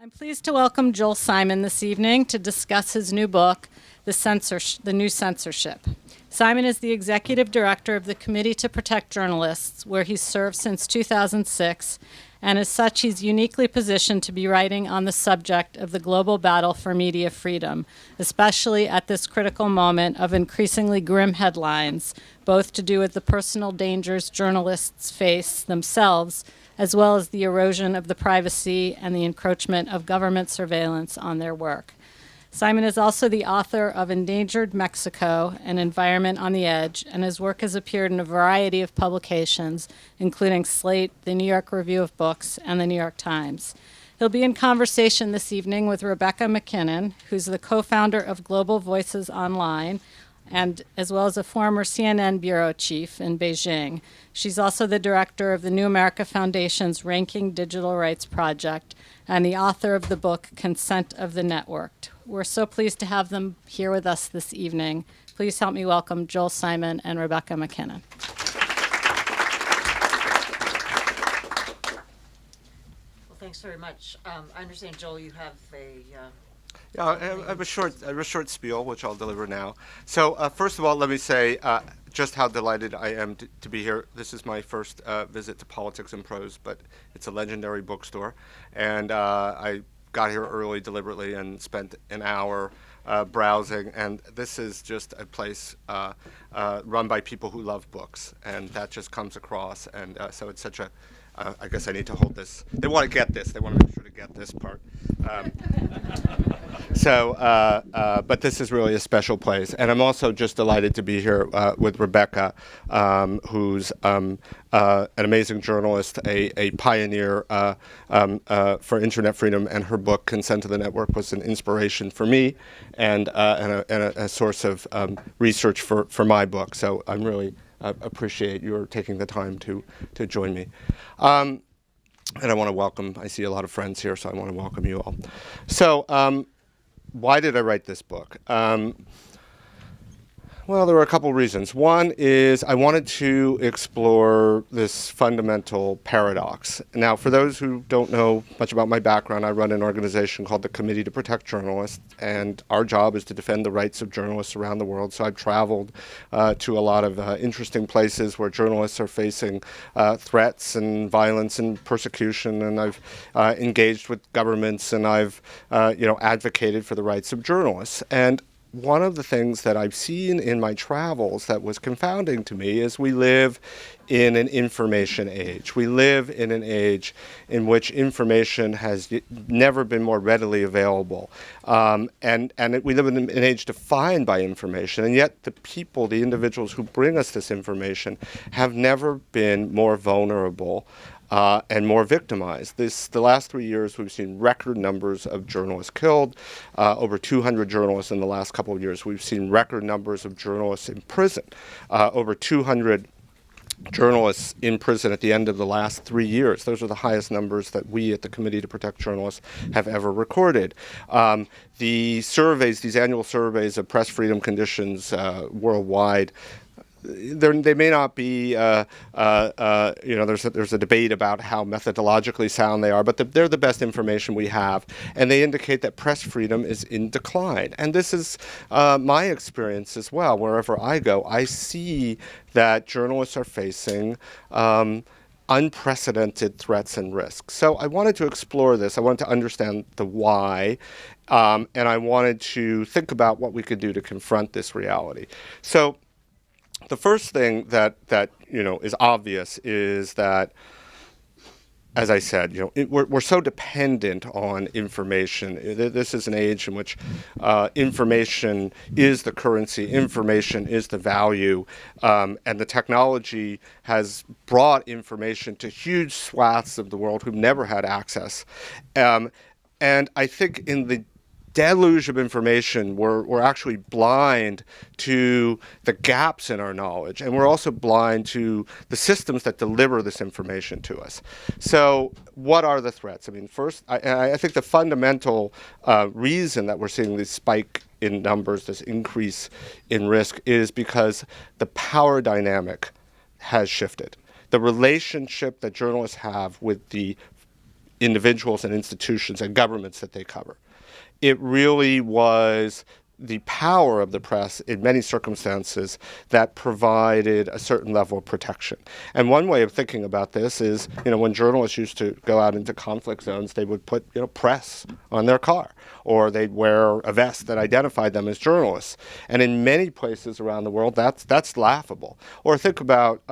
I'm pleased to welcome Joel Simon this evening to discuss his new book, The New Censorship. Simon is the executive director of the Committee to Protect Journalists, where he's served since 2006, and as such, he's uniquely positioned to be writing on the subject of the global battle for media freedom, especially at this critical moment of increasingly grim headlines, both to do with the personal dangers journalists face themselves, as well as the erosion of the privacy and the encroachment of government surveillance on their work. Simon is also the author of Endangered Mexico, An Environment on the Edge, and his work has appeared in a variety of publications, including Slate, the New York Review of Books, and the New York Times. He'll be in conversation this evening with Rebecca MacKinnon, who's the co-founder of Global Voices Online, and as well as a former CNN bureau chief in Beijing. She's also the director of the New America Foundation's Ranking Digital Rights Project and the author of the book Consent of the Networked. We're so pleased to have them here with us this evening. Please help me welcome Joel Simon and Rebecca MacKinnon. Well, thanks very much. I understand, Joel, you have a Yeah, I have a short spiel, which I'll deliver now. So first of all, let me say just how delighted I am to be here. This is my first visit to Politics and Prose, but it's a legendary bookstore. And I got here early deliberately and spent an hour browsing. And this is just a place run by people who love books. And that just comes across. And so it's such a I guess I need to hold this. They want to get this. They want to make sure to get this part. But this is really a special place. And I'm also just delighted to be here with Rebecca, who's an amazing journalist, a pioneer for internet freedom, and her book, Consent to the Network, was an inspiration for me and a source of research for my book. So I'm really appreciate your taking the time to join me. And I want to welcome, I see a lot of friends here, so I want to welcome you all. So why did I write this book? Well, there were a couple reasons. One is I wanted to explore this fundamental paradox. Now, for those who don't know much about my background, I run an organization called the Committee to Protect Journalists, and our job is to defend the rights of journalists around the world. So I've traveled to a lot of interesting places where journalists are facing threats and violence and persecution, and I've engaged with governments, and I've advocated for the rights of journalists. And one of the things that I've seen in my travels that was confounding to me is we live in an information age. We live in an age in which information has never been more readily available. We live in an age defined by information, and yet the people, the individuals who bring us this information, have never been more vulnerable and more victimized. The last 3 years, we've seen record numbers of journalists killed, over 200 journalists in the last couple of years. We've seen record numbers of journalists in prison, over 200 journalists in prison at the end of the last 3 years. Those are the highest numbers that we at the Committee to Protect Journalists have ever recorded. The surveys, these annual surveys of press freedom conditions worldwide, they may not be, there's a debate about how methodologically sound they are, but they're the best information we have, and they indicate that press freedom is in decline. And this is my experience as well. Wherever I go, I see that journalists are facing unprecedented threats and risks. So I wanted to explore this. I wanted to understand the why, and I wanted to think about what we could do to confront this reality. So the first thing that is obvious is that, as I said, we're so dependent on information. This is an age in which information is the currency, information is the value, and the technology has brought information to huge swaths of the world who've never had access. And I think in the deluge of information, we're actually blind to the gaps in our knowledge, and we're also blind to the systems that deliver this information to us. So what are the threats? I mean, first, I think the fundamental reason that we're seeing this spike in numbers, this increase in risk, is because the power dynamic has shifted. The relationship that journalists have with the individuals and institutions and governments that they cover. It really was the power of the press in many circumstances that provided a certain level of protection. And one way of thinking about this is, when journalists used to go out into conflict zones, they would put, press on their car, or they'd wear a vest that identified them as journalists. And in many places around the world, that's laughable. Or think about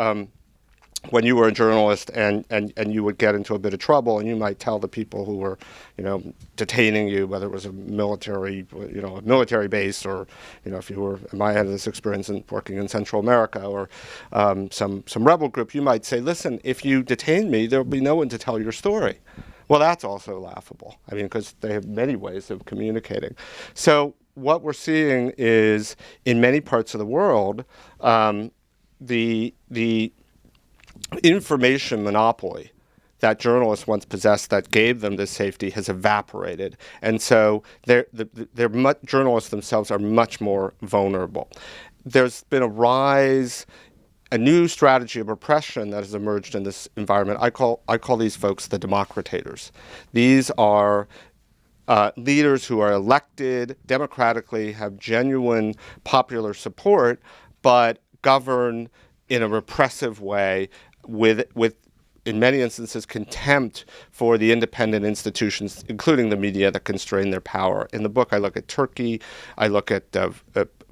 when you were a journalist and you would get into a bit of trouble, and you might tell the people who were, detaining you, whether it was a military base, or, if you were, I had this experience in working in Central America, or some rebel group, you might say, listen, if you detain me, there'll be no one to tell your story. Well, that's also laughable. Because they have many ways of communicating. So what we're seeing is, in many parts of the world, the information monopoly that journalists once possessed that gave them this safety has evaporated. And so journalists themselves are much more vulnerable. There's been a new strategy of repression that has emerged in this environment. I call these folks the democratators. These are leaders who are elected democratically, have genuine popular support, but govern in a repressive way with in many instances, contempt for the independent institutions, including the media, that constrain their power. In the book, I look at Turkey, I look at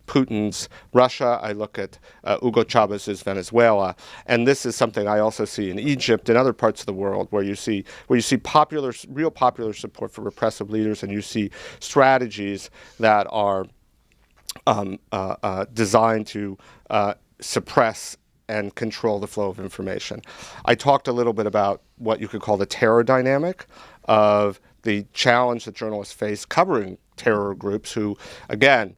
Putin's Russia, I look at Hugo Chavez's Venezuela, and this is something I also see in Egypt and other parts of the world, where you see real popular support for repressive leaders, and you see strategies that are designed to suppress and control the flow of information. I talked a little bit about what you could call the terror dynamic of the challenge that journalists face covering terror groups who, again,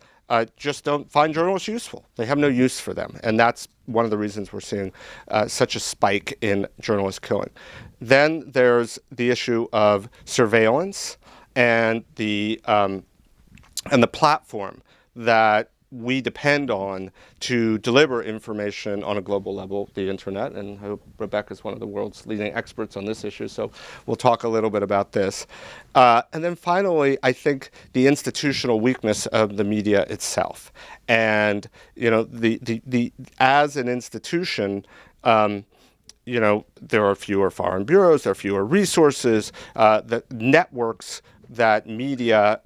just don't find journalists useful. They have no use for them. And that's one of the reasons we're seeing such a spike in journalist killing. Then there's the issue of surveillance and the platform that we depend on to deliver information on a global level, the internet, and I hope Rebecca is one of the world's leading experts on this issue, so we'll talk a little bit about this. And then finally, I think the institutional weakness of the media itself. And, as an institution, there are fewer foreign bureaus, there are fewer resources, the networks that media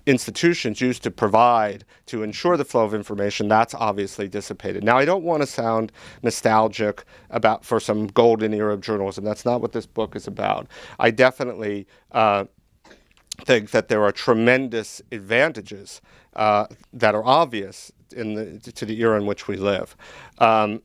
institutions used to provide to ensure the flow of information, that's obviously dissipated. Now, I don't want to sound nostalgic for some golden era of journalism. That's not what this book is about. I definitely think that there are tremendous advantages that are obvious to the era in which we live,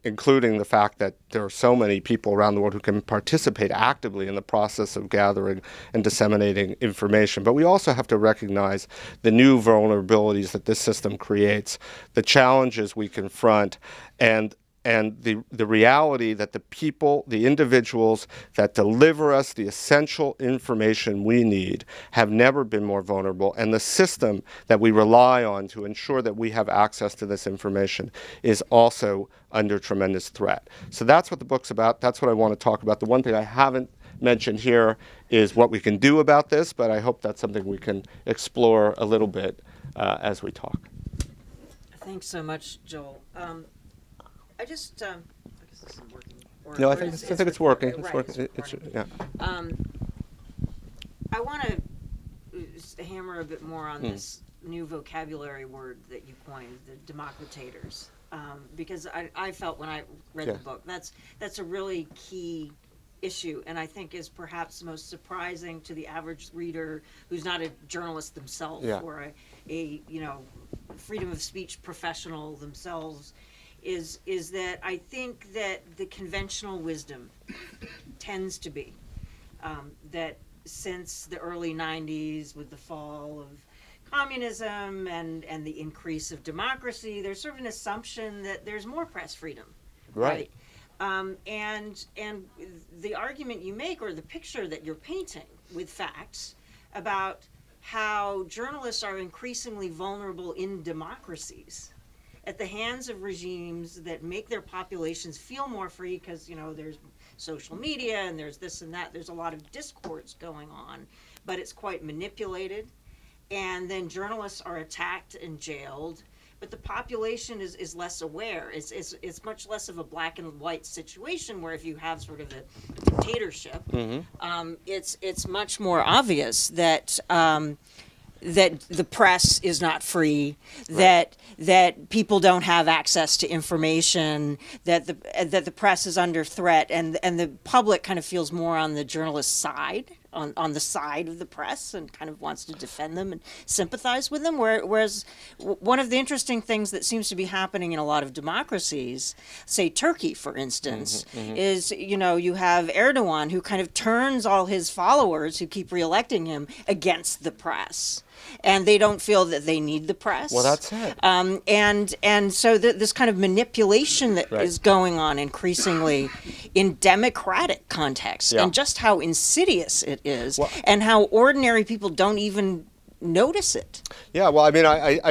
including the fact that there are so many people around the world who can participate actively in the process of gathering and disseminating information. But we also have to recognize the new vulnerabilities that this system creates, the challenges we confront, and the reality that the people, the individuals that deliver us the essential information we need have never been more vulnerable. And the system that we rely on to ensure that we have access to this information is also under tremendous threat. So that's what the book's about. That's what I want to talk about. The one thing I haven't mentioned here is what we can do about this, but I hope that's something we can explore a little bit as we talk. Thanks so much, Joel. I guess this isn't working. No, I think it's working. It's Right, working. it's recording. Yeah. I want to hammer a bit more on this new vocabulary word that you coined, the democratators, because I felt when I read the book that's a really key issue, and I think is perhaps the most surprising to the average reader who's not a journalist themselves or a freedom of speech professional themselves. Is that I think that the conventional wisdom tends to be that since the early 90s, with the fall of communism and the increase of democracy, there's sort of an assumption that there's more press freedom. Right? And the argument you make, or the picture that you're painting with facts about how journalists are increasingly vulnerable in democracies at the hands of regimes that make their populations feel more free because, there's social media and there's this and that. There's a lot of discourse going on, but it's quite manipulated. And then journalists are attacked and jailed. But the population is less aware. It's much less of a black and white situation where if you have sort of a dictatorship, it's much more obvious that that the press is not free, that people don't have access to information, that the press is under threat, and the public kind of feels more on the journalist's side, on the side of the press, and kind of wants to defend them and sympathize with them. Whereas one of the interesting things that seems to be happening in a lot of democracies, say Turkey, for instance, is, you have Erdogan, who kind of turns all his followers who keep reelecting him against the press. And they don't feel that they need the press. Well, that's it. And so this kind of manipulation that is going on increasingly in democratic contexts, and just how insidious it is, and how ordinary people don't even notice it. Yeah, well, I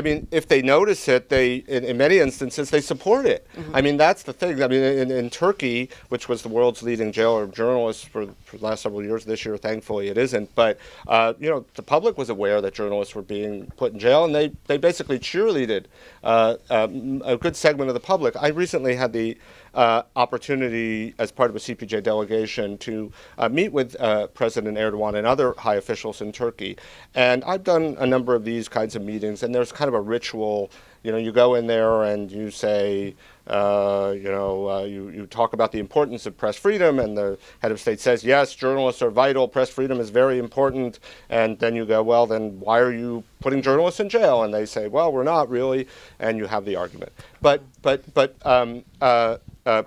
mean, if they notice it, they, in many instances, they support it. I mean, that's the thing. I mean, in Turkey, which was the world's leading jailer of journalists for the last several years, this year, thankfully, it isn't. But, the public was aware that journalists were being put in jail, and they basically cheerleaded a good segment of the public. I recently had the opportunity as part of a CPJ delegation to meet with President Erdogan and other high officials in Turkey. And I've done a number of these kinds of meetings, and there's kind of a ritual. You go in there and you say, you talk about the importance of press freedom, and the head of state says, yes, journalists are vital, press freedom is very important. And then you go, well, then why are you putting journalists in jail? And they say, well, we're not really, and you have the argument. But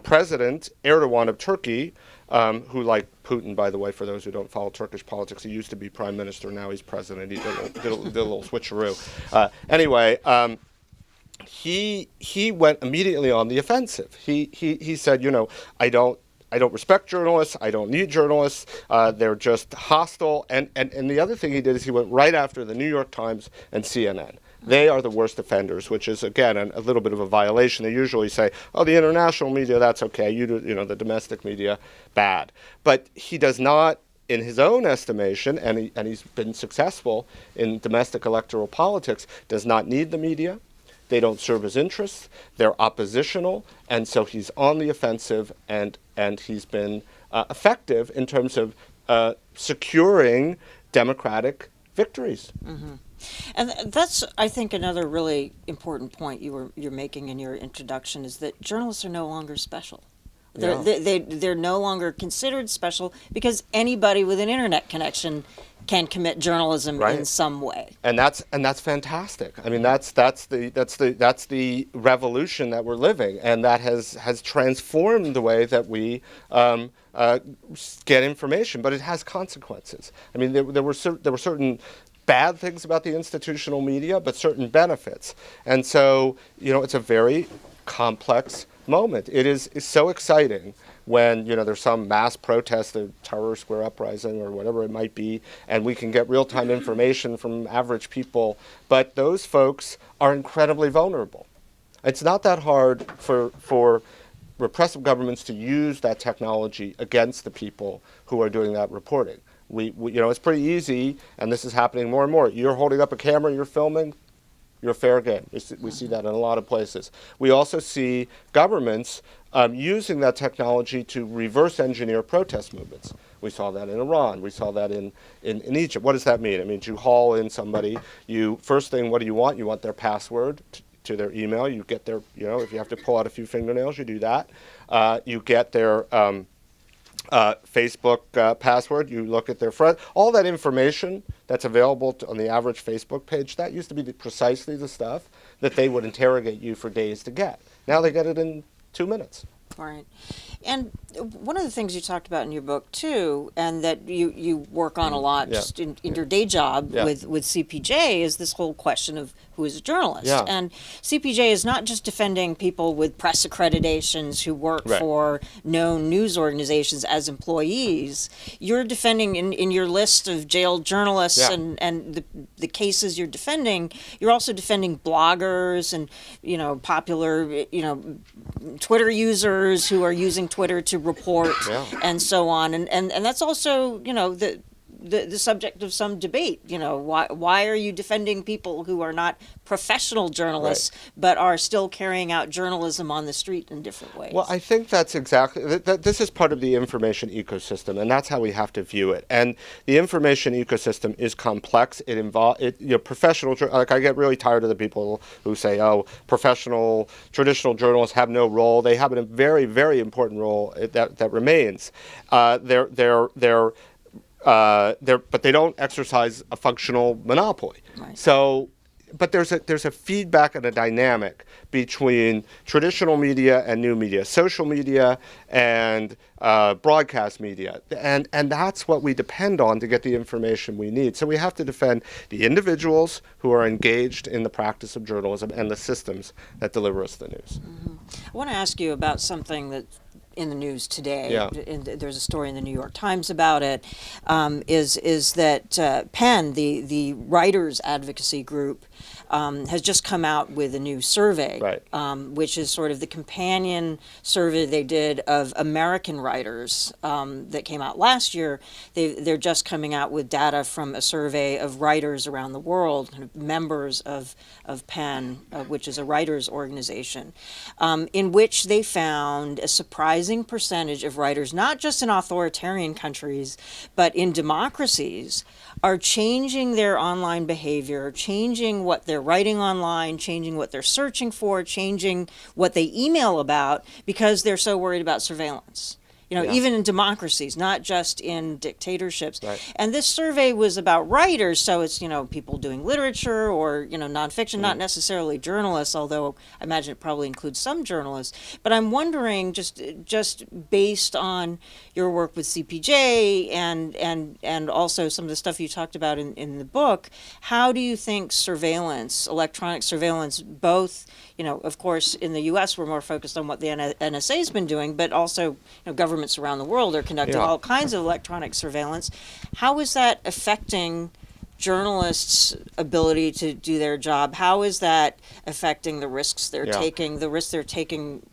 President Erdogan of Turkey, who, like Putin, by the way, for those who don't follow Turkish politics, he used to be prime minister, now he's president. He did a little switcheroo. Anyway, he went immediately on the offensive. He said, I don't respect journalists. I don't need journalists. They're just hostile. And the other thing he did is he went right after the New York Times and CNN. They are the worst offenders, which is, again, a little bit of a violation. They usually say, oh, the international media, that's okay. The domestic media, bad. But he does not, in his own estimation, and he's been successful in domestic electoral politics, does not need the media. They don't serve his interests. They're oppositional. And so he's on the offensive, and he's been effective in terms of securing democratic victories. And that's, I think, another really important point you're making in your introduction, is that journalists are no longer special. They're no longer considered special because anybody with an internet connection can commit journalism in some way. And that's fantastic. I mean, that's the revolution that we're living, and that has transformed the way that we get information. But it has consequences. I mean, there were certain bad things about the institutional media, but certain benefits. And so, it's a very complex moment. It's so exciting when, there's some mass protest, the Tahrir Square uprising or whatever it might be, and we can get real-time information from average people. But those folks are incredibly vulnerable. It's not that hard for repressive governments to use that technology against the people who are doing that reporting. We it's pretty easy, and this is happening more and more. You're holding up a camera, you're filming, you're fair game. We see that in a lot of places. We also see governments using that technology to reverse engineer protest movements. We saw that in Iran. We saw that in Egypt. What does that mean? It means you haul in somebody. First thing, what do you want? You want their password to their email. You get their, if you have to pull out a few fingernails, you do that. You get their Facebook password, you look at their friend, all that information that's available on the average Facebook page, that used to be precisely the stuff that they would interrogate you for days to get. Now they get it in 2 minutes. Right. And one of the things you talked about in your book, too, and that you work on a lot just in your day job with CPJ, is this whole question of who is a journalist. Yeah. And CPJ is not just defending people with press accreditations who work for known news organizations as employees. You're defending, in your list of jailed journalists and the cases you're defending, you're also defending bloggers and, popular, Twitter users who are using Twitter to report Yeah. and so on. And that's also, the subject of some debate. Why are you defending people who are not professional journalists but are still carrying out journalism on the street in different ways? Well, I think that's exactly, this is part of the information ecosystem, and that's how we have to view it. And the information ecosystem is complex. It involves, professional, like I get really tired of the people who say, oh, traditional journalists have no role. They have a very, very important role that remains. But they don't exercise a functional monopoly. Right. So, but there's a feedback and a dynamic between traditional media and new media, social media and broadcast media, and that's what we depend on to get the information we need. So we have to defend the individuals who are engaged in the practice of journalism and the systems that deliver us the news. Mm-hmm. I want to ask you about something that in the news today. Yeah. And there's a story in the New York Times about it. Is that PEN, the writers advocacy group, has just come out with a new survey, which is sort of the companion survey they did of American writers that came out last year. They're just coming out with data from a survey of writers around the world, kind of members of PEN, which is a writers organization, in which they found a surprising percentage of writers, not just in authoritarian countries, but in democracies, are changing their online behavior, changing what they're writing online, changing what they're searching for, changing what they email about, because they're so worried about surveillance. Even in democracies, not just in dictatorships. Right. And this survey was about writers, so it's, people doing literature or, nonfiction, not necessarily journalists, although I imagine it probably includes some journalists. But I'm wondering, just based on your work with CPJ and also some of the stuff you talked about in the book, how do you think surveillance, electronic surveillance, both, of course, in the U.S. we're more focused on what the NSA's been doing, but also, governments around the world are conducting all kinds of electronic surveillance. How is that affecting journalists' ability to do their job? How is that affecting the risks they're taking,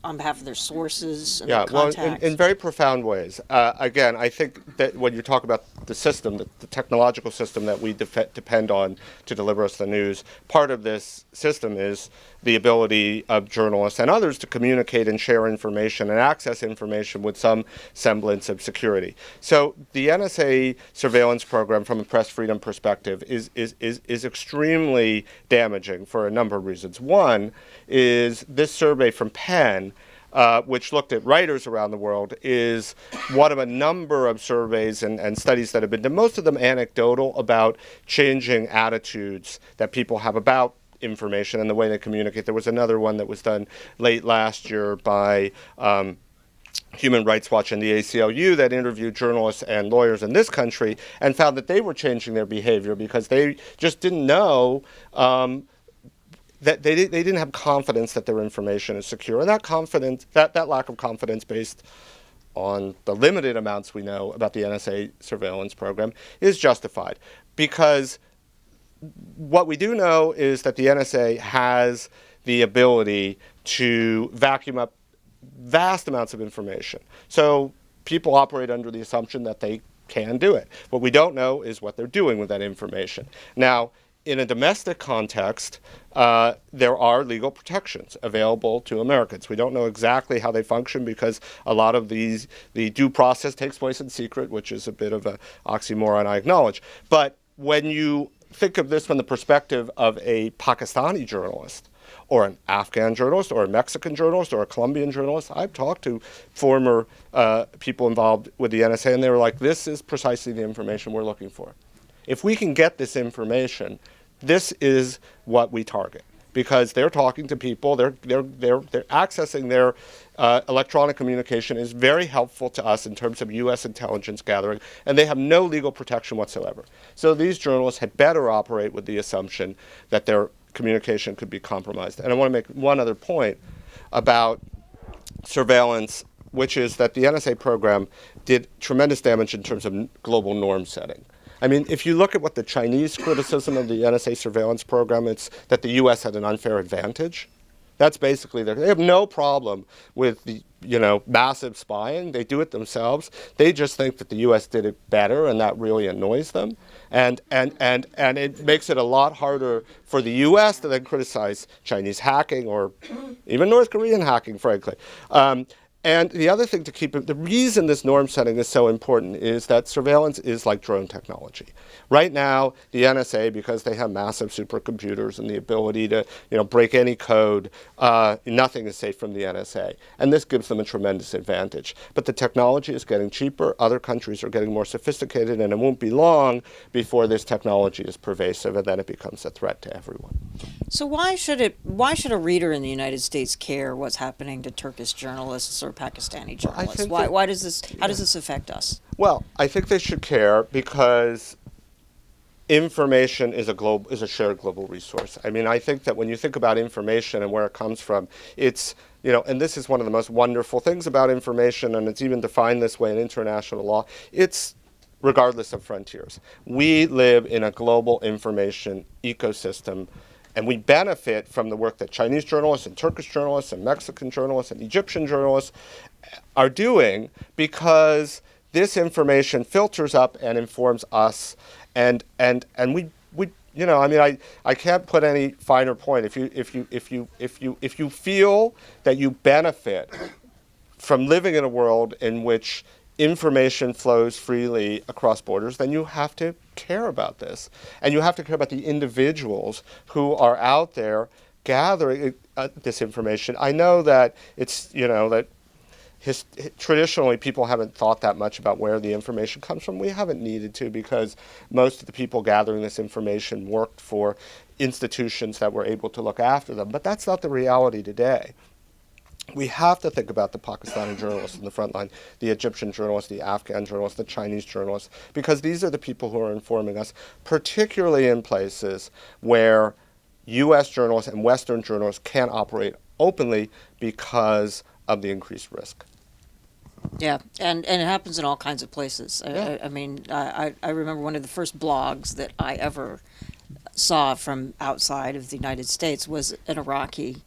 on behalf of their sources and their contacts? In very profound ways. Again, I think that when you talk about the system, the technological system that we depend on to deliver us the news, part of this system is the ability of journalists and others to communicate and share information and access information with some semblance of security. So the NSA surveillance program, from a press freedom perspective, is extremely damaging for a number of reasons. One is this survey from PEN, which looked at writers around the world, is one of a number of surveys and studies that have been done, most of them anecdotal, about changing attitudes that people have about information and the way they communicate. There was another one that was done late last year by Human Rights Watch and the ACLU that interviewed journalists and lawyers in this country and found that they were changing their behavior because they just didn't know that they didn't have confidence that their information is secure. And that lack of confidence, based on the limited amounts we know about the NSA surveillance program, is justified. Because what we do know is that the NSA has the ability to vacuum up vast amounts of information. So people operate under the assumption that they can do it. What we don't know is what they're doing with that information. Now, in a domestic context, there are legal protections available to Americans. We don't know exactly how they function because a lot of the due process takes place in secret, which is a bit of an oxymoron, I acknowledge. But when you think of this from the perspective of a Pakistani journalist, or an Afghan journalist, or a Mexican journalist, or a Colombian journalist. I've talked to former people involved with the NSA, and they were like, this is precisely the information we're looking for. If we can get this information, this is what we target. Because they're talking to people, they're accessing their electronic communication is very helpful to us in terms of U.S. intelligence gathering, and they have no legal protection whatsoever. So these journalists had better operate with the assumption that their communication could be compromised. And I want to make one other point about surveillance, which is that the NSA program did tremendous damage in terms of global norm setting. I mean, if you look at what the Chinese criticism of the NSA surveillance program, it's that the U.S. had an unfair advantage. That's basically they have no problem with the massive spying. They do it themselves. They just think that the U.S. did it better, and that really annoys them. And it makes it a lot harder for the U.S. to then criticize Chinese hacking or even North Korean hacking, frankly. And the other thing to keep, the reason this norm setting is so important is that surveillance is like drone technology. Right now, the NSA, because they have massive supercomputers and the ability to, break any code, nothing is safe from the NSA. And this gives them a tremendous advantage. But the technology is getting cheaper. Other countries are getting more sophisticated, and it won't be long before this technology is pervasive, and then it becomes a threat to everyone. So why should a reader in the United States care what's happening to Turkish journalists or Pakistani journalists? Why does this? How does this affect us? Well, I think they should care because information is a shared global resource. I mean, I think that when you think about information and where it comes from, it's and this is one of the most wonderful things about information, and it's even defined this way in international law. It's regardless of frontiers. We live in a global information ecosystem. And we benefit from the work that Chinese journalists and Turkish journalists and Mexican journalists and Egyptian journalists are doing because this information filters up and informs us. And we I can't put any finer point. If you feel that you benefit from living in a world in which information flows freely across borders, then you have to care about this. And you have to care about the individuals who are out there gathering this information. I know that traditionally people haven't thought that much about where the information comes from. We haven't needed to because most of the people gathering this information worked for institutions that were able to look after them. But that's not the reality today. We have to think about the Pakistani journalists in the front line, the Egyptian journalists, the Afghan journalists, the Chinese journalists, because these are the people who are informing us, particularly in places where U.S. journalists and Western journalists can't operate openly because of the increased risk. Yeah, and it happens in all kinds of places. Yeah. I remember one of the first blogs that I ever saw from outside of the United States was an Iraqi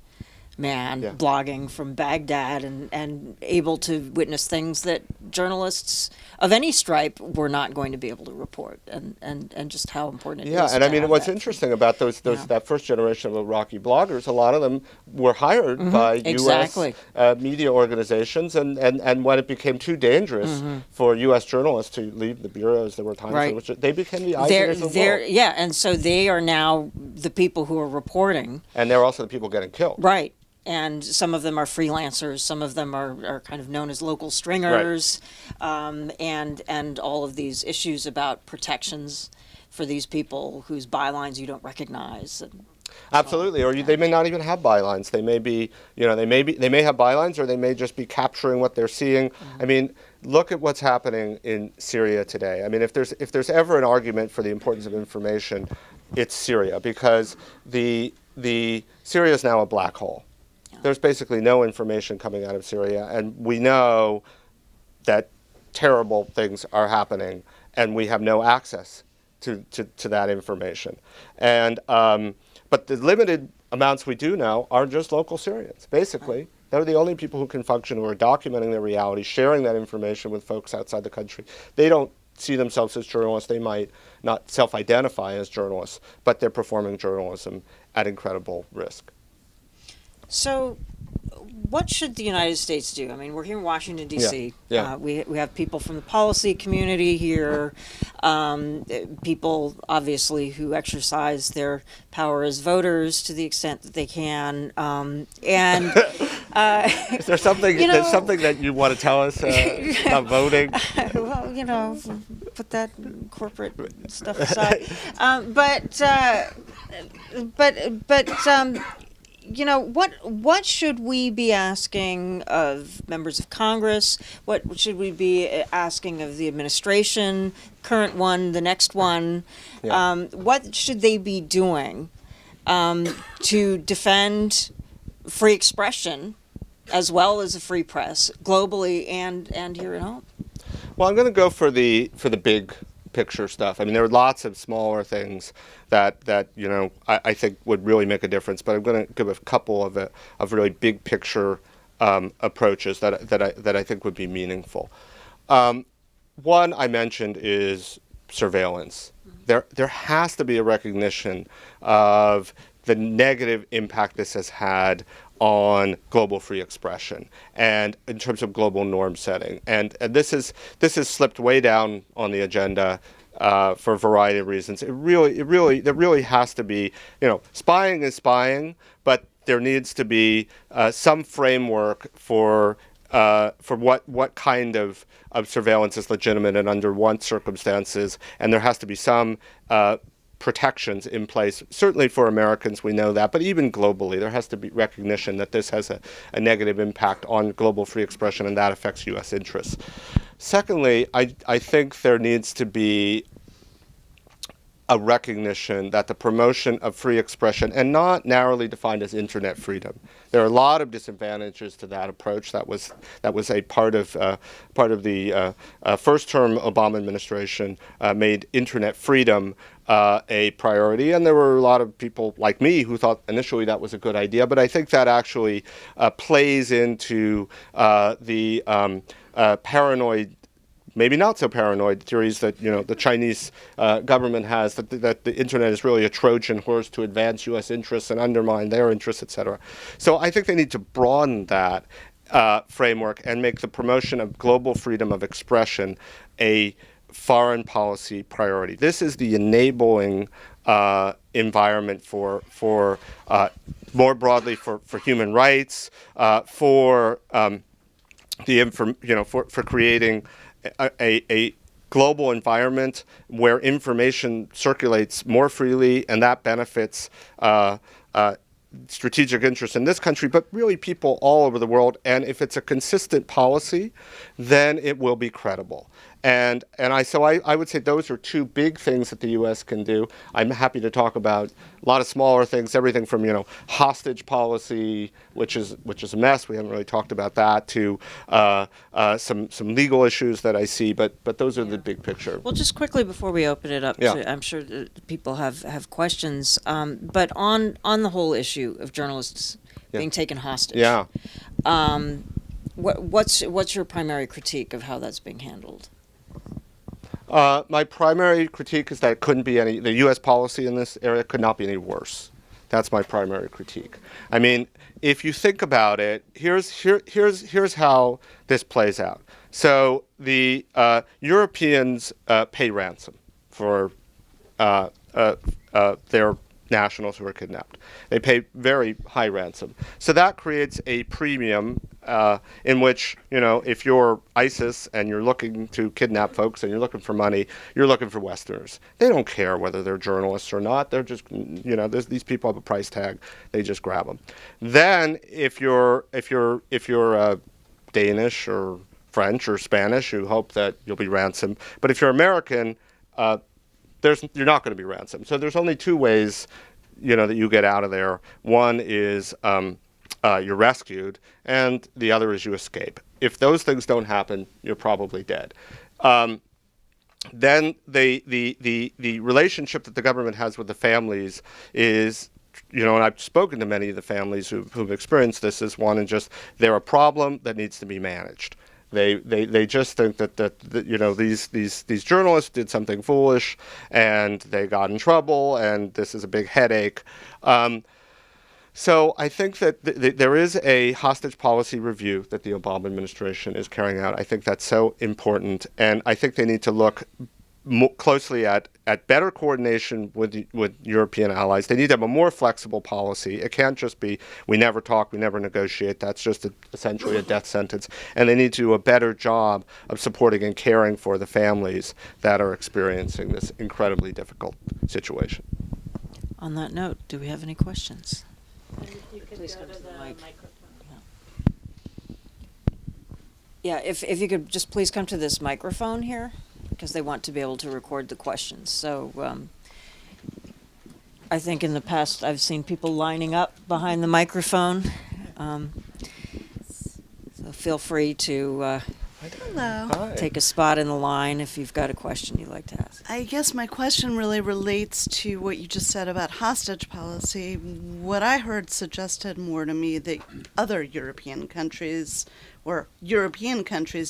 man blogging from Baghdad and able to witness things that journalists of any stripe were not going to be able to report, and just how important it is. Yeah, and I mean, what's that. interesting about that first generation of Iraqi bloggers, a lot of them were hired by U.S. Media organizations, and when it became too dangerous for U.S. journalists to leave the bureaus, there were times in which they became the eyes of the world. Yeah, and so they are now the people who are reporting. And they're also the people getting killed. Right. And some of them are freelancers, some of them are kind of known as local stringers, and all of these issues about protections for these people whose bylines you don't recognize. Absolutely, or they may not even have bylines. They may be, they may have bylines, or they may just be capturing what they're seeing. I mean, look at what's happening in Syria today. I mean, if there's ever an argument for the importance of information, it's Syria, because the Syria is now a black hole. There's basically no information coming out of Syria, and we know that terrible things are happening, and we have no access to that information. And but the limited amounts we do know are just local Syrians, basically. They're the only people who can function, who are documenting their reality, sharing that information with folks outside the country. They don't see themselves as journalists. They might not self-identify as journalists, but they're performing journalism at incredible risk. So what should the United States do? I mean, we're here in Washington, D.C. Yeah. We have people from the policy community here, people, obviously, who exercise their power as voters to the extent that they can. Is there something, that you want to tell us about voting? Well, put that corporate stuff aside. What should we be asking of members of Congress? What should we be asking of the administration, current one, the next one? Yeah. What should they be doing to defend free expression as well as a free press globally and here at home? Well, I'm going to go for the big picture stuff. I mean, there are lots of smaller things that I think would really make a difference. But I'm going to give a couple of really big picture approaches that I think would be meaningful. One I mentioned is surveillance. There has to be a recognition of the negative impact this has had on global free expression and in terms of global norm setting. And this has slipped way down on the agenda for a variety of reasons. There really has to be, spying is spying, but there needs to be some framework for what kind of surveillance is legitimate and under what circumstances, and there has to be some protections in place. Certainly for Americans, we know that, but even globally, there has to be recognition that this has a negative impact on global free expression, and that affects U.S. interests. Secondly, I think there needs to be a recognition that the promotion of free expression, and not narrowly defined as internet freedom. There are a lot of disadvantages to that approach. That was a part of the first term Obama administration made internet freedom a priority, and there were a lot of people like me who thought initially that was a good idea. But I think that actually plays into the paranoid, maybe not so paranoid theories that the Chinese government has, that the internet is really a Trojan horse to advance U.S. interests and undermine their interests, et cetera. So I think they need to broaden that framework and make the promotion of global freedom of expression a foreign policy priority. This is the enabling environment for more broadly for human rights, for creating a global environment where information circulates more freely, and that benefits strategic interests in this country, but really people all over the world. And if it's a consistent policy, then it will be credible. And I would say those are two big things that the U.S. can do. I'm happy to talk about a lot of smaller things, everything from hostage policy, which is a mess. We haven't really talked about that, to some legal issues that I see. But those are the big picture. Well, just quickly before we open it up, I'm sure that people have questions. But on the whole issue of journalists being taken hostage, what's your primary critique of how that's being handled? My primary critique is that the U.S. policy in this area could not be any worse. That's my primary critique. I mean, if you think about it, here's how this plays out. So the Europeans pay ransom for their nationals who are kidnapped. They pay very high ransom. So that creates a premium in which, if you're ISIS and you're looking to kidnap folks and you're looking for money, you're looking for Westerners. They don't care whether they're journalists or not. They're just, these people have a price tag. They just grab them. Then if you're Danish or French or Spanish, you hope that you'll be ransomed. But if you're American, you're not going to be ransomed. So there's only two ways, that you get out of there. One is you're rescued, and the other is you escape. If those things don't happen, you're probably dead. Then the relationship that the government has with the families is, and I've spoken to many of the families who've experienced this, is one, and just they're a problem that needs to be managed. They just think that these journalists did something foolish and they got in trouble and this is a big headache. So I think that there is a hostage policy review that the Obama administration is carrying out. I think that's so important, and I think they need to look closely at better coordination with European allies. They need to have a more flexible policy. It can't just be we never talk, we never negotiate. That's just essentially a death sentence. And they need to do a better job of supporting and caring for the families that are experiencing this incredibly difficult situation. On that note, do we have any questions? Please come to the microphone. Yeah, if you could just please come to this microphone here, because they want to be able to record the questions. So I think in the past I've seen people lining up behind the microphone. So feel free to Hello. Hi. take a spot in the line if you've got a question you'd like to ask. I guess my question really relates to what you just said about hostage policy. What I heard suggested more to me that other European countries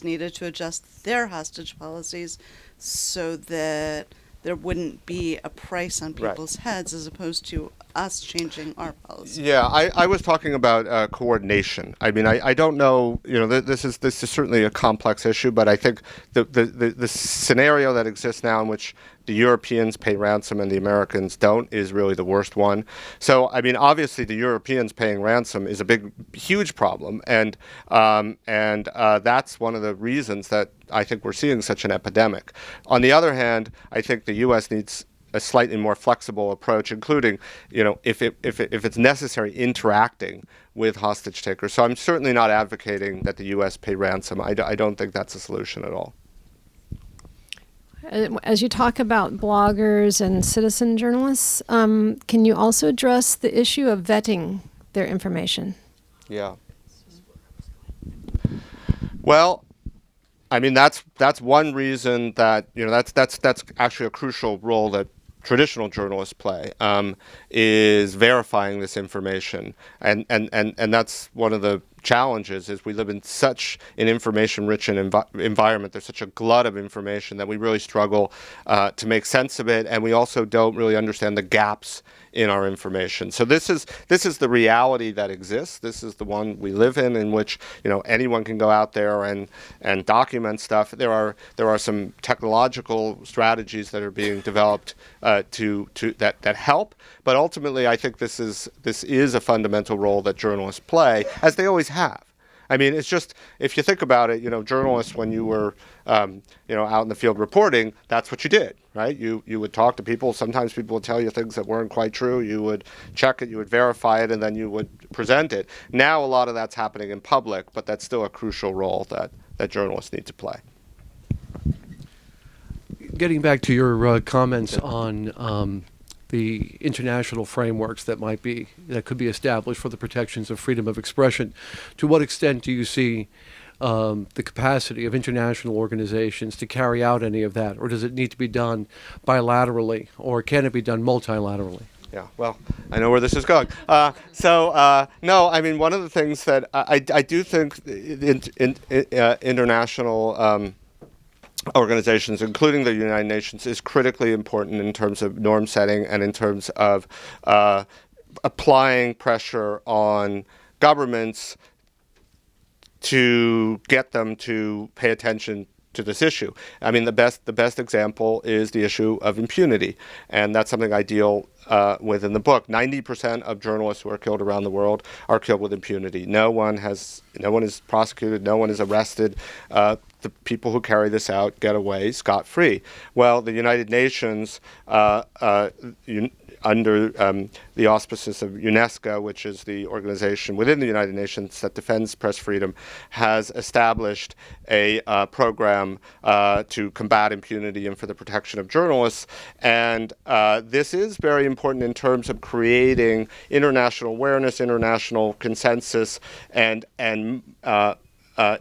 needed to adjust their hostage policies so that there wouldn't be a price on Right. people's heads as opposed to us changing our policy. Yeah, I was talking about coordination. I mean, I don't know. This is certainly a complex issue, but I think the scenario that exists now in which the Europeans pay ransom and the Americans don't is really the worst one. So, I mean, obviously, the Europeans paying ransom is a huge problem, and that's one of the reasons that I think we're seeing such an epidemic. On the other hand, I think the U.S. needs a slightly more flexible approach, including, if it's necessary, interacting with hostage takers. So I'm certainly not advocating that the U.S. pay ransom. I don't think that's a solution at all. As you talk about bloggers and citizen journalists, can you also address the issue of vetting their information? Yeah. Well, I mean, that's one reason that that's actually a crucial role that traditional journalists play, is verifying this information, and that's one of the challenges. Is we live in such an information-rich environment. There's such a glut of information that we really struggle to make sense of it, and we also don't really understand the gaps in our information. So this is the reality that exists. This is the one we live in which anyone can go out there and document stuff. There are some technological strategies that are being developed that help, but ultimately I think this is a fundamental role that journalists play, as they always have. I mean, it's just, if you think about it, journalists, when you were, out in the field reporting, that's what you did, right? You would talk to people. Sometimes people would tell you things that weren't quite true. You would check it, you would verify it, and then you would present it. Now a lot of that's happening in public, but that's still a crucial role that journalists need to play. Getting back to your comments on the international frameworks that could be established for the protections of freedom of expression, to what extent do you see the capacity of international organizations to carry out any of that, or does it need to be done bilaterally, or can it be done multilaterally? Yeah, well, I know where this is going. No, I mean, one of the things that I do think international organizations, including the United Nations, is critically important in terms of norm setting and in terms of applying pressure on governments to get them to pay attention to this issue. I mean, the best example is the issue of impunity, and that's something I deal with in the book. 90% of journalists who are killed around the world are killed with impunity. No one is prosecuted. No one is arrested. The people who carry this out get away scot-free. Well, the United Nations, under the auspices of UNESCO, which is the organization within the United Nations that defends press freedom, has established a program to combat impunity and for the protection of journalists. And this is very important in terms of creating international awareness, international consensus, and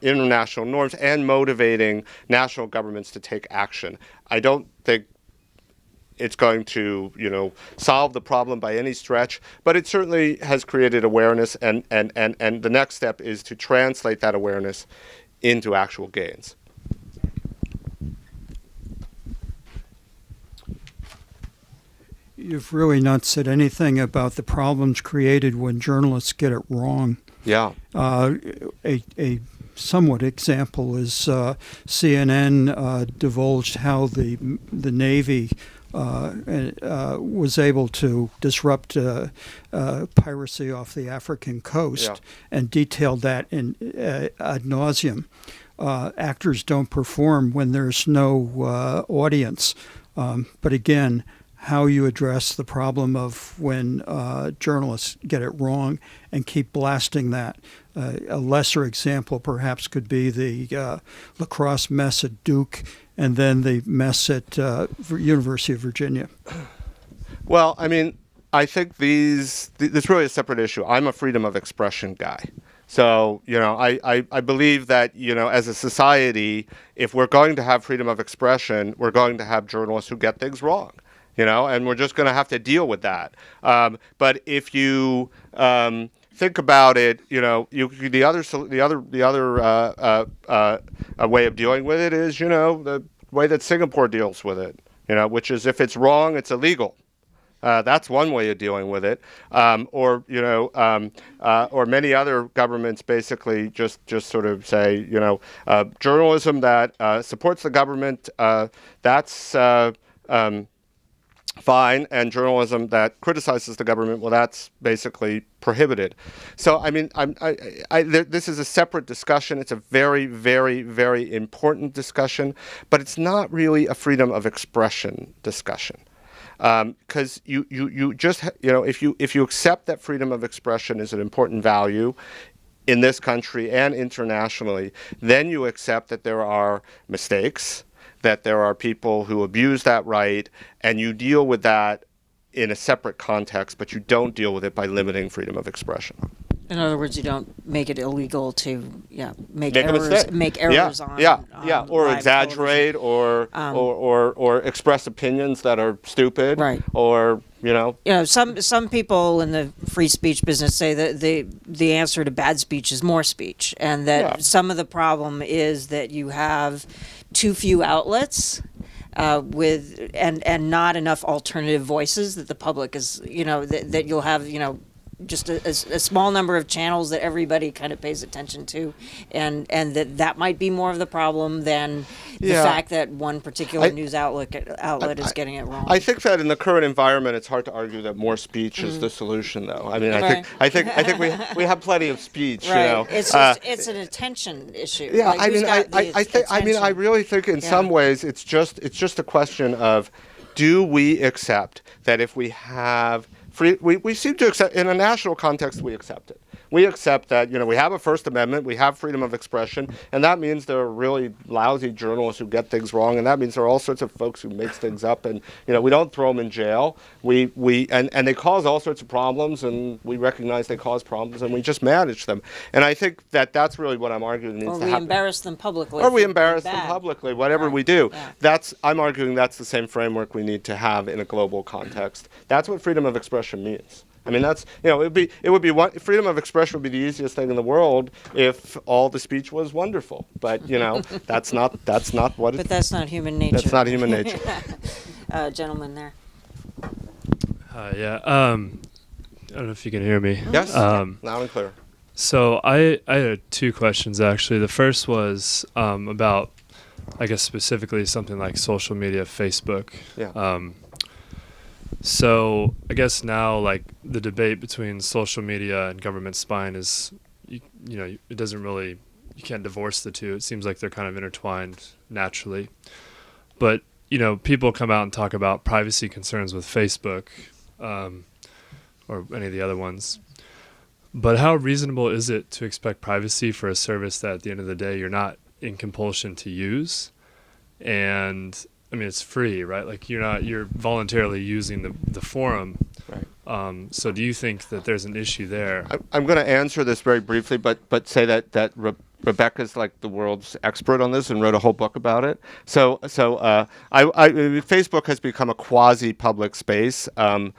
international norms, and motivating national governments to take action. I don't think it's going to, solve the problem by any stretch, but it certainly has created awareness, and the next step is to translate that awareness into actual gains. You've really not said anything about the problems created when journalists get it wrong. Yeah. A somewhat example is CNN divulged how the Navy was able to disrupt piracy off the African coast, and detailed that in ad nauseum. Actors don't perform when there's no audience. But again, how you address the problem of when journalists get it wrong and keep blasting that. A lesser example perhaps could be the lacrosse mess at Duke, and then the mess at University of Virginia. Well, I mean, I think this really is a separate issue. I'm a freedom of expression guy. So, I believe that, as a society, if we're going to have freedom of expression, we're going to have journalists who get things wrong, and we're just going to have to deal with that. But if you think about it, the other way of dealing with it is, the way that Singapore deals with it, which is if it's wrong, it's illegal. That's one way of dealing with it, or many other governments basically just sort of say, journalism that supports the government, that's fine, and journalism that criticizes the government, well, that's basically prohibited. So, this is a separate discussion. It's a very, very, very important discussion, but it's not really a freedom of expression discussion. Because you just, if you accept that freedom of expression is an important value in this country and internationally, then you accept that there are mistakes, that there are people who abuse that right, and you deal with that in a separate context, but you don't deal with it by limiting freedom of expression. In other words, you don't make it illegal to make a mistake. errors on or live exaggerate television. or express opinions that are stupid, Right. Or some people in the free speech business say that the answer to bad speech is more speech, and that some of the problem is that you have too few outlets with and not enough alternative voices, that the public is that you'll have just a small number of channels that everybody kind of pays attention to, and that might be more of the problem than the fact that one particular news outlet is getting it wrong. I think that in the current environment, it's hard to argue that more speech is the solution, though. I mean, I think we have plenty of speech. Right. It's an attention issue. Yeah, Like, I really think in some ways it's just a question of, do we accept that if we have we seem to accept, in a national context, we accept it. We accept that, we have a First Amendment, we have freedom of expression, and that means there are really lousy journalists who get things wrong, and that means there are all sorts of folks who make things up, and, we don't throw them in jail. And they cause all sorts of problems, and we recognize they cause problems, and we just manage them. And I think that that's really what I'm arguing needs to happen. Or we embarrass them publicly. Or we embarrass them publicly, whatever we do. Yeah. I'm arguing that's the same framework we need to have in a global context. That's what freedom of expression means. I mean, that's, it would be freedom of expression would be the easiest thing in the world if all the speech was wonderful. But, that's not what But that's not human nature. That's not human nature. Gentleman there. I don't know if you can hear me. Yes, loud and clear. So I had two questions, actually. The first was about, I guess, specifically something like social media, Facebook. Yeah. So I guess now, like, the debate between social media and government spying is, it doesn't really, you can't divorce the two. It seems like they're kind of intertwined naturally. But, people come out and talk about privacy concerns with Facebook or any of the other ones. But how reasonable is it to expect privacy for a service that at the end of the day you're not in compulsion to use? And I mean, it's free, right? Like you're voluntarily using the forum. Right. So do you think that there's an issue there? I'm going to answer this very briefly, but say that Rebecca's like the world's expert on this and wrote a whole book about it. So Facebook has become a quasi-public space, and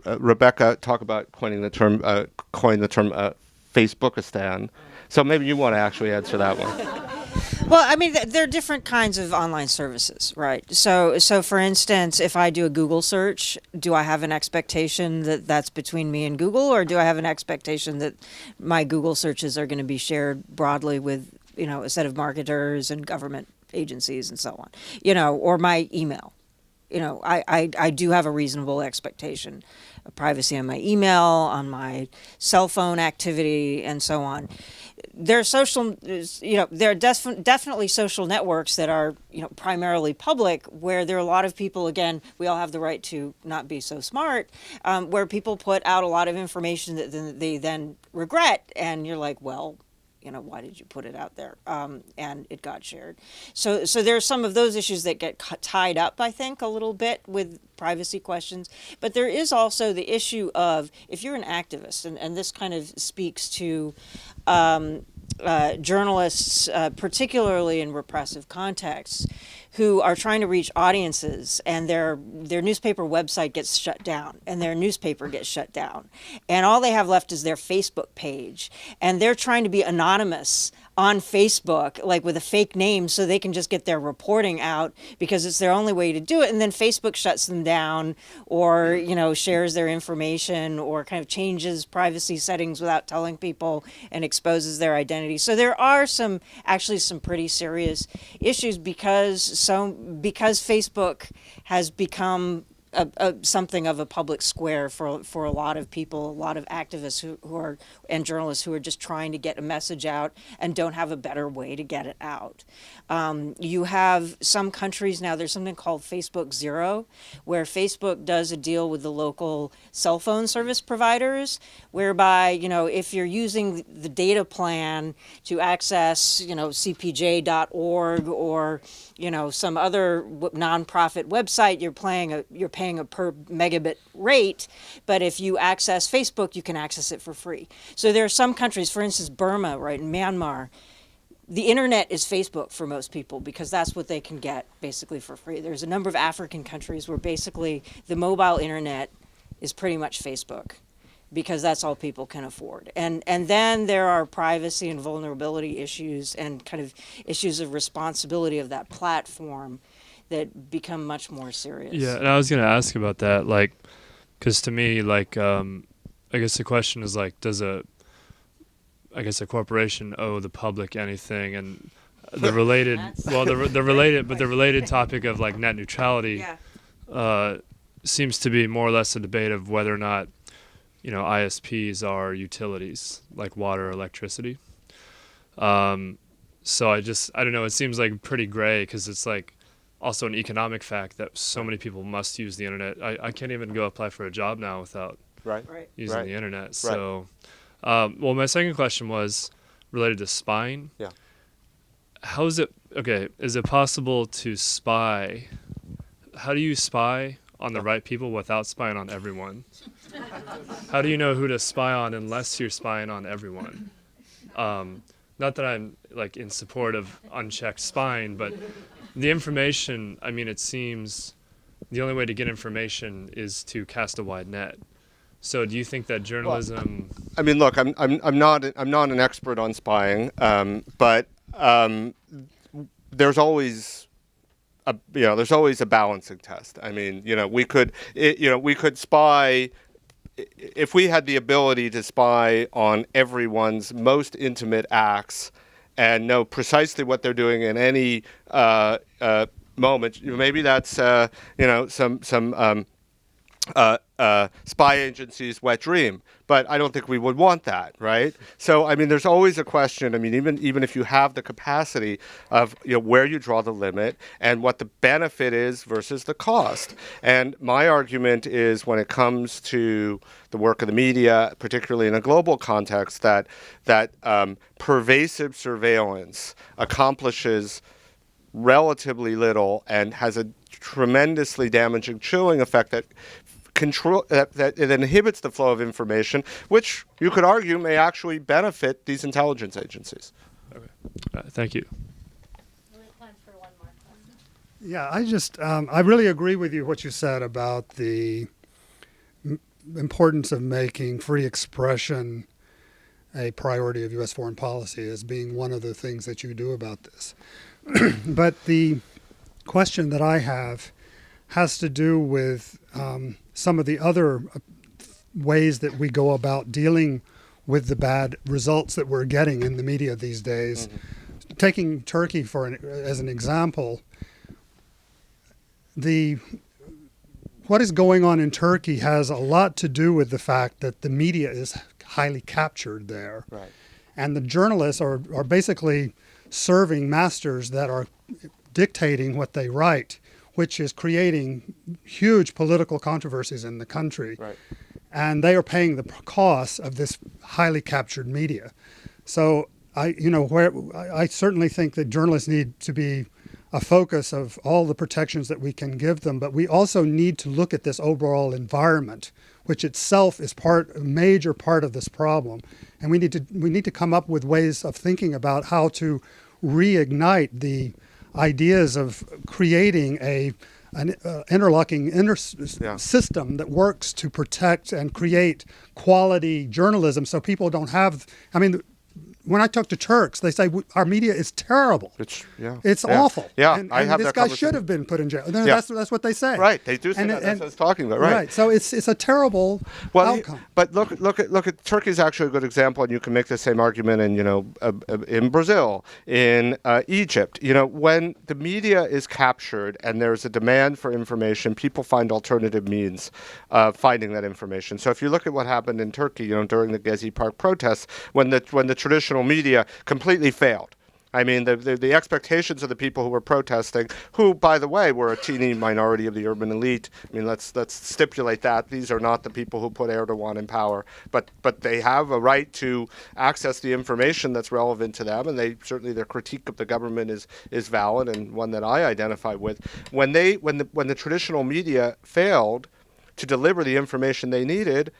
Rebecca talk about coined the term Facebookistan. So maybe you want to actually answer that one. Well, I mean, there are different kinds of online services, right? So for instance, if I do a Google search, do I have an expectation that that's between me and Google, or do I have an expectation that my Google searches are going to be shared broadly with, a set of marketers and government agencies and so on, or my email? I do have a reasonable expectation of privacy on my email, on my cell phone activity, and so on. There are definitely social networks that are, primarily public, where there are a lot of people, again, we all have the right to not be so smart, where people put out a lot of information that they then regret, and you're like, well, why did you put it out there? And it got shared. So there are some of those issues that get tied up, I think, a little bit with privacy questions. But there is also the issue of, if you're an activist, and this kind of speaks to journalists, particularly in repressive contexts, who are trying to reach audiences, and their newspaper website gets shut down, and their newspaper gets shut down, and all they have left is their Facebook page, and they're trying to be anonymous on Facebook, like with a fake name, so they can just get their reporting out because it's their only way to do it. And then Facebook shuts them down, or shares their information, or kind of changes privacy settings without telling people and exposes their identity. So there are some pretty serious issues because Facebook has become something of a public square for a lot of people, a lot of activists who are, and journalists who are just trying to get a message out and don't have a better way to get it out. You have some countries now, there's something called Facebook Zero, where Facebook does a deal with the local cell phone service providers, whereby, if you're using the data plan to access, cpj.org or, some other nonprofit website, you're paying a per megabit rate, but if you access Facebook, you can access it for free. So there are some countries, for instance, Burma, right, in Myanmar, the internet is Facebook for most people because that's what they can get basically for free. There's a number of African countries where basically the mobile internet is pretty much Facebook because that's all people can afford. And then there are privacy and vulnerability issues and kind of issues of responsibility of that platform that become much more serious. Yeah, and I was going to ask about that, because to me, I guess the question is, does a corporation owe the public anything? And the related, the related topic of net neutrality seems to be more or less a debate of whether or not, ISPs are utilities like water or electricity. So I don't know, it seems pretty gray because it's also an economic fact that so many people must use the internet. I can't even go apply for a job now without using the internet. So, my second question was related to spying. Yeah. How is it, is it possible to spy? How do you spy on the right people without spying on everyone? How do you know who to spy on unless you're spying on everyone? Not that I'm in support of unchecked spying, but the information, it seems the only way to get information is to cast a wide net. So do you think that journalism... look, I'm not an expert on spying, but there's always a balancing test. We could spy if we had the ability to spy on everyone's most intimate acts and know precisely what they're doing in any moment. Maybe that's some spy agency's wet dream, but I don't think we would want that, right? So there's always a question. Even if you have the capacity of where you draw the limit and what the benefit is versus the cost. And my argument is when it comes to the work of the media, particularly in a global context, that pervasive surveillance accomplishes relatively little and has a tremendously damaging, chilling effect that it inhibits the flow of information, which you could argue may actually benefit these intelligence agencies. Okay, thank you. Yeah, I really agree with you what you said about the importance of making free expression a priority of U.S. foreign policy as being one of the things that you do about this. But the question that I have has to do with some of the other ways that we go about dealing with the bad results that we're getting in the media these days. Mm-hmm. Taking Turkey as an example, what is going on in Turkey has a lot to do with the fact that the media is highly captured there. Right. And the journalists are basically serving masters that are dictating what they write, which is creating huge political controversies in the country. Right. And they are paying the cost of this highly captured media. So I certainly think that journalists need to be a focus of all the protections that we can give them, but we also need to look at this overall environment, which itself is a major part of this problem. And we need to come up with ways of thinking about how to reignite the ideas of creating an interlocking system that works to protect and create quality journalism, so people don't have. I mean, when I talk to Turks, they say our media is terrible. It's awful. Yeah, and I have this that guy should have been put in jail. No, Yeah. That's what they say. Right, they do say that. That's what I was talking about. Right. So it's a terrible outcome. But look at Turkey is actually a good example, and you can make the same argument in Brazil, in Egypt. When the media is captured and there's a demand for information, people find alternative means of finding that information. So if you look at what happened in Turkey, during the Gezi Park protests, when the traditional media completely failed. I mean, the expectations of the people who were protesting, who, by the way, were a teeny minority of the urban elite. I mean, let's stipulate that these are not the people who put Erdogan in power, but they have a right to access the information that's relevant to them, and certainly their critique of the government is valid, and one that I identify with. When the traditional media failed to deliver the information they needed,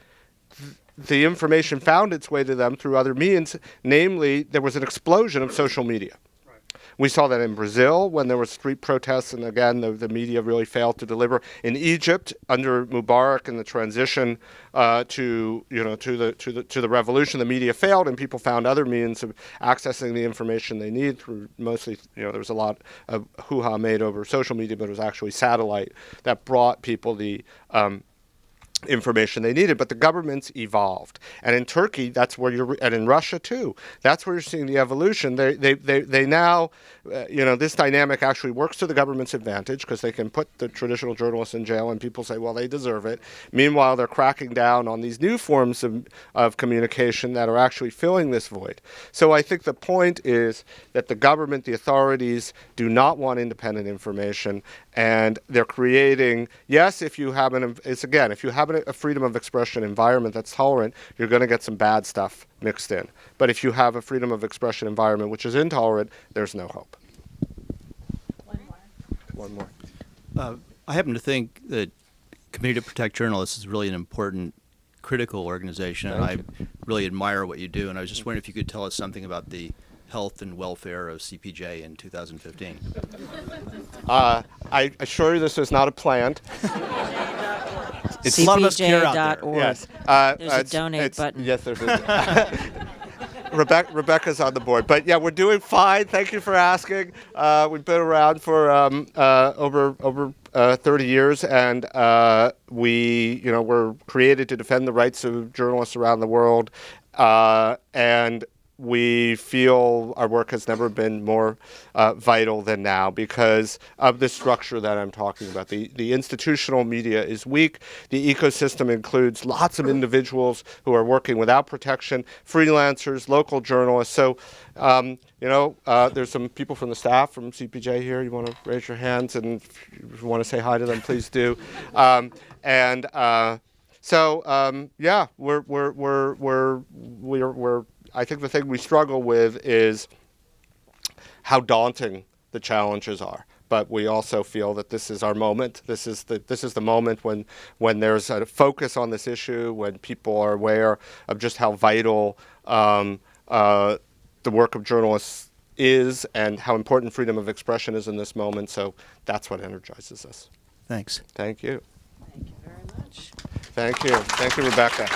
the information found its way to them through other means, namely there was an explosion of social media. Right. We saw that in Brazil when there were street protests, and again the media really failed to deliver. In Egypt under Mubarak and the transition to the revolution, the media failed, and people found other means of accessing the information they need through mostly there was a lot of hoo-ha made over social media, but it was actually satellite that brought people the information they needed. But the governments evolved, and in Turkey, and in Russia too, that's where you're seeing the evolution. They now, this dynamic actually works to the government's advantage because they can put the traditional journalists in jail, and people say, well, they deserve it. Meanwhile, they're cracking down on these new forms of communication that are actually filling this void. So I think the point is that the government, the authorities, do not want independent information, and they're creating. Yes, if you have a freedom of expression environment that's tolerant, you're going to get some bad stuff mixed in. But if you have a freedom of expression environment which is intolerant, there's no hope. One more. I happen to think that Committee to Protect Journalists is really an important, critical organization, and I really admire what you do. And I was just wondering if you could tell us something about the health and welfare of CPJ in 2015. I assure you this is not a planned. It's CPJ.org. Yes. There's a donate button. Yes, there's a Rebecca's on the board. But yeah, we're doing fine. Thank you for asking. We've been around for over 30 years, and we're created to defend the rights of journalists around the world, and we feel our work has never been more vital than now because of the structure that I'm talking about. The institutional media is weak. The ecosystem includes lots of individuals who are working without protection, freelancers, local journalists. So, there's some people from the staff from CPJ here. You want to raise your hands, and if you want to say hi to them, please do. We're I think the thing we struggle with is how daunting the challenges are. But we also feel that this is our moment. This is the moment when there's a focus on this issue, when people are aware of just how vital the work of journalists is and how important freedom of expression is in this moment. So that's what energizes us. Thanks. Thank you. Thank you very much. Thank you. Thank you, Rebecca.